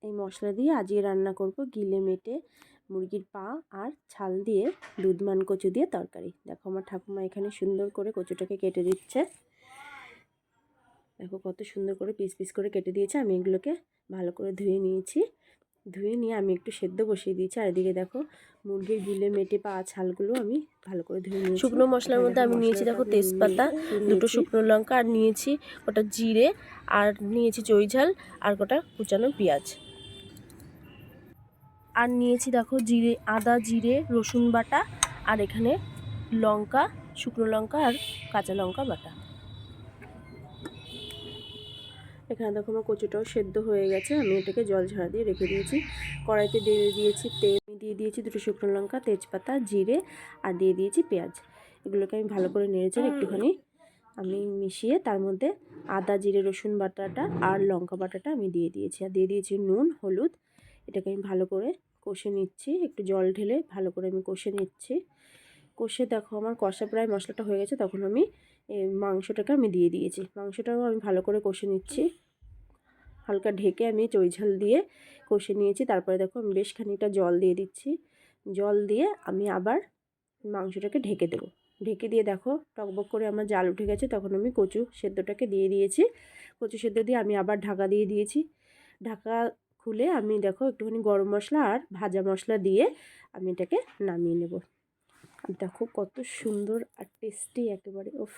এই মশলা দিয়ে আজকে রান্না করব গিলে মেটে মুরগির পা আর ছাল দিয়ে দুধমান কচু দিয়ে তরকারি। দেখো আমার ঠাকুমা এখানে সুন্দর করে কচুটাকে কেটে দিচ্ছে। দেখো কত সুন্দর করে পিস পিস করে কেটে দিয়েছে। আমি এগুলোকে ভালো করে ধুয়ে নিয়েছি। ধুয়ে নিয়ে আমি একটু সেদ্ধ বসিয়ে দিয়েছি। আর এদিকে দেখো মুরগির গিলে মেটে পা ছালগুলো আমি ভালো করে ধুয়ে নিয়েছি। শুকনো মশলার মধ্যে আমি নিয়েছি দেখো তেজপাতা, দুটো শুকনো লঙ্কা, আর নিয়েছি ওটা জিরে, আর নিয়েছি জয়ঝাল, আর গোটা কুচানো পেঁয়াজ, আর নিয়েছি দেখো জিরে, আদা, জিরে, রসুন বাটা, আর এখানে লঙ্কা, শুকনো লঙ্কা আর কাঁচা লঙ্কা বাটা। এখানে দেখো আমার কচুটাও সেদ্ধ হয়ে গেছে। আমি এটাকে জল ঝাড়া দিয়ে রেখে দিয়েছি। কড়াইতে দিয়ে দিয়েছি তেল, দিয়ে দিয়েছি দুটো শুকনো লঙ্কা, তেজপাতা, জিরে, আর দিয়ে দিয়েছি পেঁয়াজ। এগুলোকে আমি ভালো করে নেড়েচেড়ে একটুখানি আমি মিশিয়ে তার মধ্যে আদা, জিরে, রসুন বাটাটা আর লঙ্কা বাটাটা আমি দিয়ে দিয়েছি। আর দিয়ে দিয়েছি নুন, হলুদ। এটাকে আমি ভালো করে কষে নিচ্ছি। একটু জল ঢেলে ভালো করে আমি কষে নিচ্ছি। কষে দেখো আমার কষা প্রায় মশলাটা হয়ে গেছে। তখন আমি মাংসটাকে আমি দিয়ে দিয়েছি। মাংসটাও আমি ভালো করে কষে নিচ্ছি। হালকা ঢেকে আমি চৈঝাল দিয়ে কষে নিয়েছি। তারপরে দেখো আমি বেশ খানিকটা জল দিয়ে দিচ্ছি। জল দিয়ে আমি আবার মাংসটাকে ঢেকে দেবো। ঢেকে দিয়ে দেখো টকবক করে আমার জাল উঠে গেছে। তখন আমি কচু সেদ্ধটাকে দিয়ে দিয়েছি। কচু সেদ্ধ দিয়ে আমি আবার ঢাকা দিয়ে দিয়েছি। ঢাকা খুলে আমি দেখো একটুখানি গরম মশলা আর ভাজা মশলা দিয়ে আমি এটাকে নামিয়ে নেব। দেখো কত সুন্দর আর টেস্টি একেবারে। উফ।